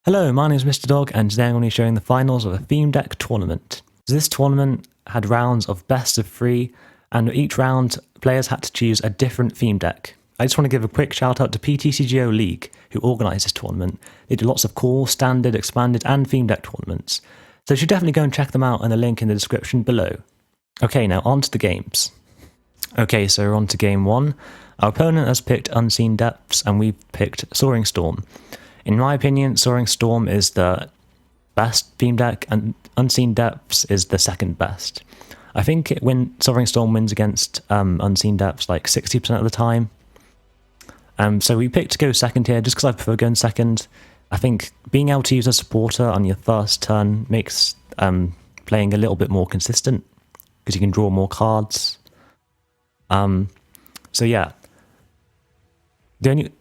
Hello, my name is Mr. Dog, and today I'm going to be showing the finals of a theme deck tournament. So this tournament had rounds of best of 3, and each round, players had to choose a different theme deck. I just want to give a quick shout out to PTCGO League, who organised this tournament. They do lots of cool, standard, expanded, and theme deck tournaments. So you should definitely go and check them out in the link in the description below. Okay, now on to the games. Okay, so we're on to game 1. Our opponent has picked Unseen Depths, and we've picked Soaring Storm. In my opinion, Soaring Storm is the best theme deck, and Unseen Depths is the second best. I think Soaring Storm wins against Unseen Depths like 60% of the time. So we picked to go second here, just because I prefer going second. I think being able to use a supporter on your first turn makes playing a little bit more consistent, because you can draw more cards. So yeah.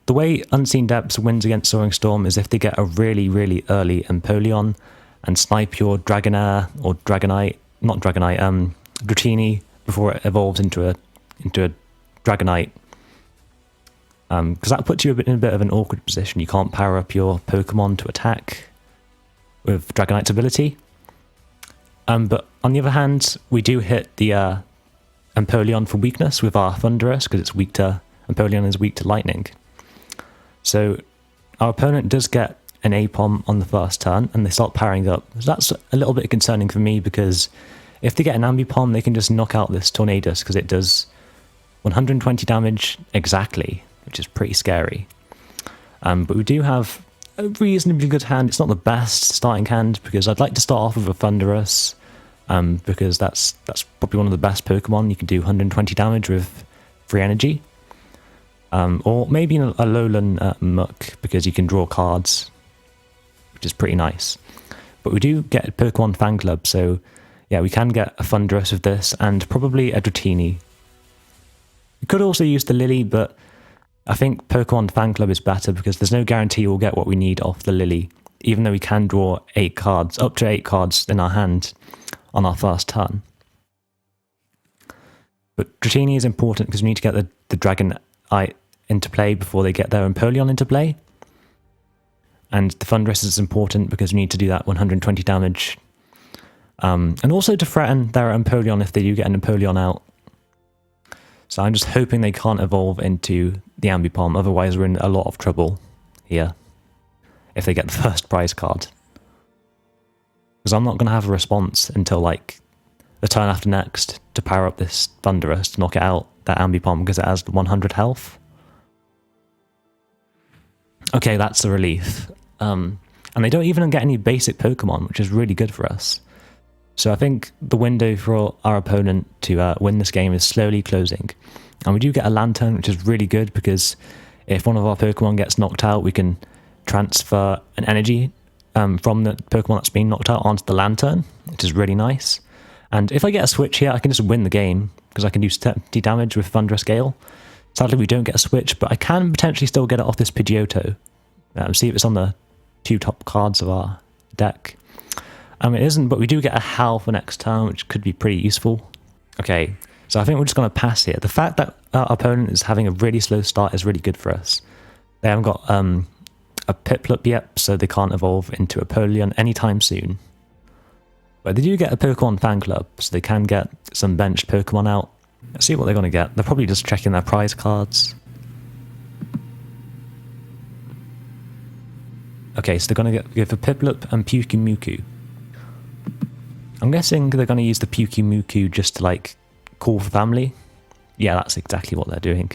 The way Unseen Depths wins against Soaring Storm is if they get a really, really early Empoleon and snipe your Dragonair or Dragonite, not Dragonite, Dratini before it evolves into a Dragonite. Because that puts you in a bit of an awkward position. You can't power up your Pokemon to attack with Dragonite's ability. But on the other hand, we do hit the Empoleon for weakness with our Thundurus, because it's weak to Empoleon is weak to lightning. So our opponent does get an Aipom on the first turn, and they start powering up. So that's a little bit concerning for me, because if they get an Ambipom, they can just knock out this Tornadus, because it does 120 damage exactly, which is pretty scary. But we do have a reasonably good hand. It's not the best starting hand, because I'd like to start off with a Thundurus, because that's probably one of the best Pokemon. You can do 120 damage with free energy. Or maybe a Alolan Muk, because you can draw cards, which is pretty nice. But we do get a Pokemon Fan Club, so yeah, we can get a Thundurus with this, and probably a Dratini. We could also use the Lily, but I think Pokemon Fan Club is better, because there's no guarantee we'll get what we need off the Lily, even though we can draw 8 cards, up to 8 cards in our hand on our first turn. But Dratini is important, because we need to get the Dragonite into play before they get their Empoleon into play. And the Thundurus is important, because we need to do that 120 damage. And also to threaten their Empoleon if they do get an Empoleon out. So I'm just hoping they can't evolve into the Ambipom, otherwise we're in a lot of trouble here if they get the first prize card. Because I'm not going to have a response until like the turn after next to power up this Thundurus to knock it out, that Ambipom, because it has 100 health. Okay, that's a relief. And they don't even get any basic Pokemon, which is really good for us. So I think the window for our opponent to win this game is slowly closing. And we do get a Lantern, which is really good, because if one of our Pokemon gets knocked out, we can transfer an energy from the Pokemon that's been knocked out onto the Lantern, which is really nice. And if I get a switch here, I can just win the game, because I can do 70 damage with Thundurus Gale. Sadly, we don't get a switch, but I can potentially still get it off this Pidgeotto. See if it's on the 2 top cards of our deck. It isn't, but we do get a Howl for next turn, which could be pretty useful. Okay, so I think we're just going to pass here. The fact that our opponent is having a really slow start is really good for us. They haven't got a Piplup yet, so they can't evolve into a Empoleon anytime soon. But they do get a Pokemon Fan Club, so they can get some benched Pokemon out. Let's see what they're going to get. They're probably just checking their prize cards. Okay, so they're going to go for Piplup and Pyukumuku. I'm guessing they're going to use the Pyukumuku just to, like, call for family. Yeah, that's exactly what they're doing.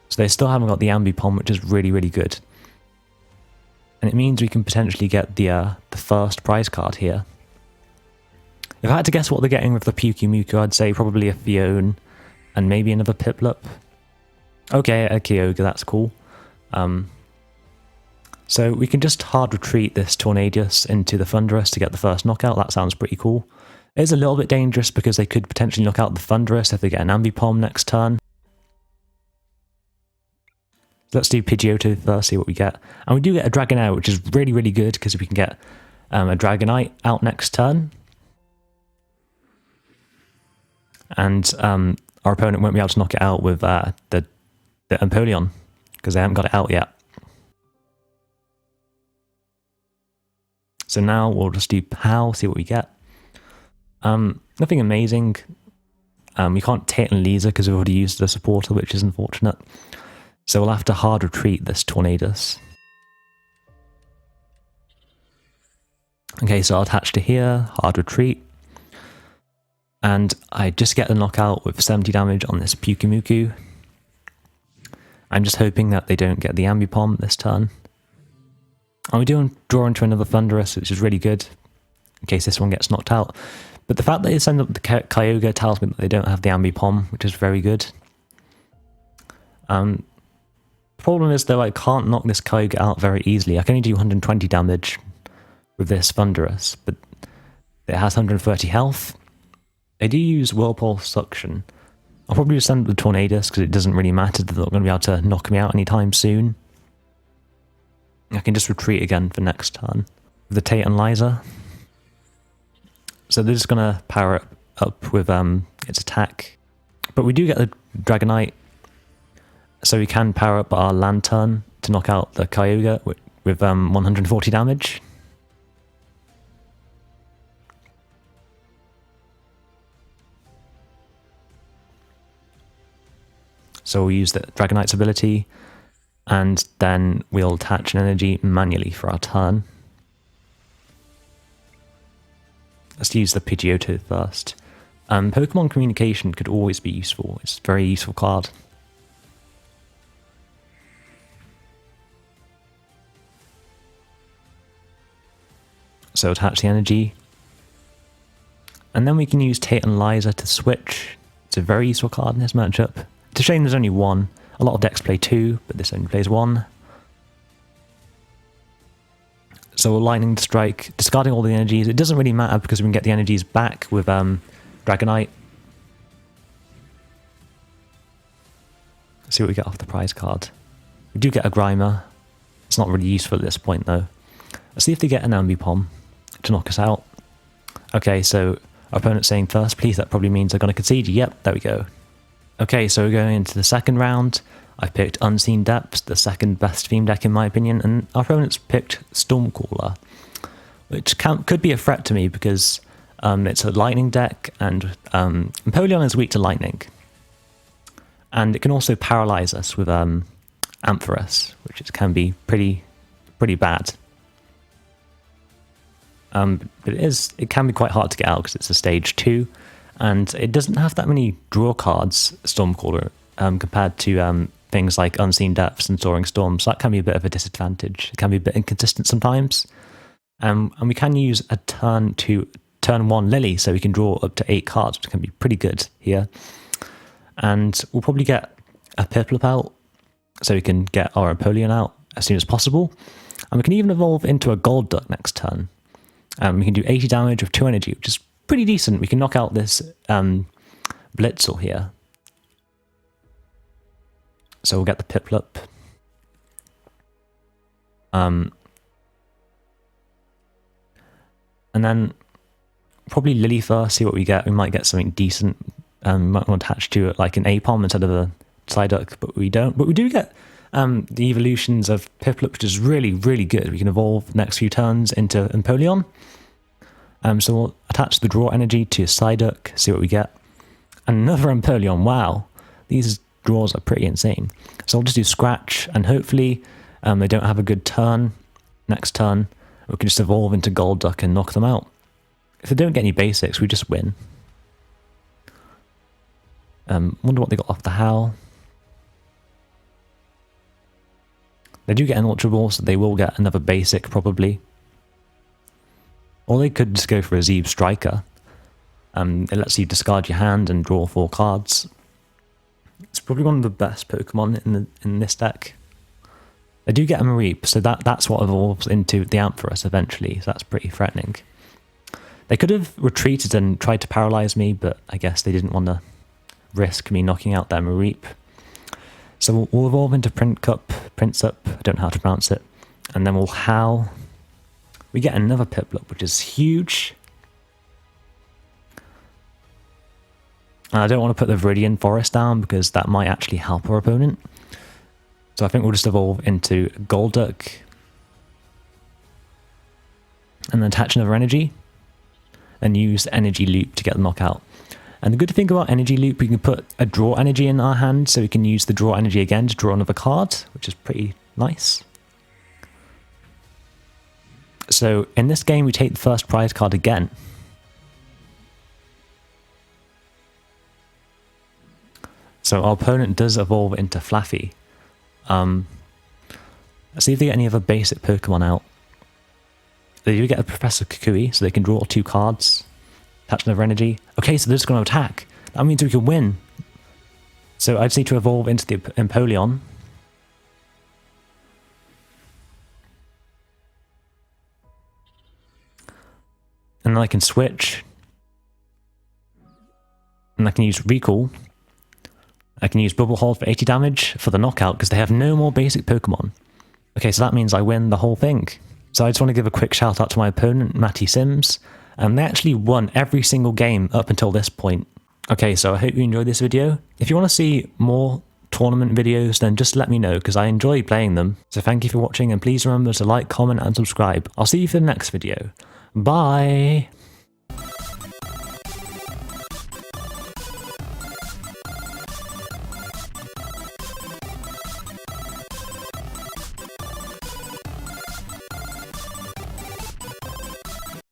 So they still haven't got the Ambipom, which is really, really good. And it means we can potentially get the first prize card here. If I had to guess what they're getting with the Pyukumuku, I'd say probably a Fione and maybe another Piplup. Okay, a Kyogre, that's cool. So we can just hard retreat this Tornadus into the Thundurus to get the first knockout. That sounds pretty cool. It is a little bit dangerous, because they could potentially knock out the Thundurus if they get an Ambipom next turn. Let's do Pidgeotto first, see what we get. And we do get a Dragonair, which is really, really good, because we can get a Dragonite out next turn. And our opponent won't be able to knock it out with the Empoleon, because they haven't got it out yet. So now we'll just do POW, see what we get. Nothing amazing. We can't Titan laser because we've already used the supporter, which is unfortunate. So we'll have to hard retreat this Tornadus. Okay, so I'll attach to here, hard retreat. And I just get the knockout with 70 damage on this Pyukumuku. I'm just hoping that they don't get the Ambipom this turn. And we do draw into another Thundurus, which is really good, in case this one gets knocked out. But the fact that they send up the Kyogre tells me that they don't have the Ambipom, which is very good. The problem is, though, I can't knock this Kyogre out very easily. I can only do 120 damage with this Thundurus, but it has 130 health. I do use Whirlpool Suction. I'll probably just send the Tornadus, because it doesn't really matter that they're not going to be able to knock me out anytime soon. I can just retreat again for next turn with the Titanizer. So they're just going to power it up with its attack. But we do get the Dragonite, so we can power up our Lantern to knock out the Kyogre with 140 damage. So we'll use the Dragonite's ability, and then we'll attach an energy manually for our turn. Let's use the Pidgeotto first. Pokemon Communication could always be useful. It's a very useful card. So attach the energy. And then we can use Titanizer to switch. It's a very useful card in this matchup. It's a shame there's only one. A lot of decks play two, but this only plays one. So we're Lightning Strike, discarding all the energies. It doesn't really matter because we can get the energies back with Dragonite. Let's see what we get off the prize card. We do get a Grimer. It's not really useful at this point though. Let's see if they get an Ambipom to knock us out. Okay, so our opponent's saying first, please, that probably means they're going to concede. Yep, there we go. Okay, so we're going into the second round. I picked Unseen Depths, the second best theme deck in my opinion, and our opponent's picked Stormcaller, which could be a threat to me because it's a lightning deck, and Empoleon is weak to lightning. And it can also paralyze us with Ampharos, which can be pretty bad. But it can be quite hard to get out because it's a stage 2, and it doesn't have that many draw cards, Stormcaller, compared to things like Unseen Depths and Soaring Storm, so that can be a bit of a disadvantage. It can be a bit inconsistent sometimes. And we can use a turn 1 Lily, so we can draw up to 8 cards, which can be pretty good here. And we'll probably get a Piplup out, so we can get our Empoleon out as soon as possible. And we can even evolve into a Golduck next turn. We can do 80 damage with 2 energy, which is pretty decent. We can knock out this Blitzel here. So we'll get the Piplup. And then probably Lily first, see what we get. We might get something decent. We might want to attach to it like an Apom instead of a Psyduck, but we don't. But we do get the evolutions of Piplup, which is really, really good. We can evolve next few turns into Empoleon. So we'll attach the draw energy to Psyduck, see what we get. Another Empoleon, wow. These draws are pretty insane. So I'll just do Scratch, and hopefully they don't have a good turn next turn. We can just evolve into Golduck and knock them out. If they don't get any basics, we just win. Wonder what they got off the Howl. They do get an Ultra Ball, so they will get another basic probably. Or they could just go for a Zeb Striker. It lets you discard your hand and draw 4 cards. It's probably one of the best Pokemon in this deck. They do get a Mareep, so that's what evolves into the Ampharos eventually, so that's pretty threatening. They could have retreated and tried to paralyze me, but I guess they didn't want to risk me knocking out their Mareep. So we'll evolve into Princup, I don't know how to pronounce it, and then we'll Howl. We get another Piplup, which is huge. And I don't want to put the Viridian Forest down because that might actually help our opponent. So I think we'll just evolve into Golduck. and then attach another energy, and use energy loop to get the knockout. And the good thing about energy loop, we can put a draw energy in our hand, so we can use the draw energy again to draw another card, which is pretty nice. So in this game, we take the first prize card again. So our opponent does evolve into Flaffy. Let's see if they get any other basic Pokemon out. They do get a Professor Kukui, so they can draw 2 cards. Attach another energy. Okay, so they're just going to attack. That means we can win. So I just need to evolve into the Empoleon. And then I can switch. And I can use Recall. I can use Bubble Hold for 80 damage for the knockout because they have no more basic Pokemon. Okay, so that means I win the whole thing. So I just want to give a quick shout out to my opponent, Matty Sims. And they actually won every single game up until this point. Okay, so I hope you enjoyed this video. If you want to see more tournament videos, then just let me know because I enjoy playing them. So thank you for watching and please remember to like, comment and subscribe. I'll see you for the next video. Bye!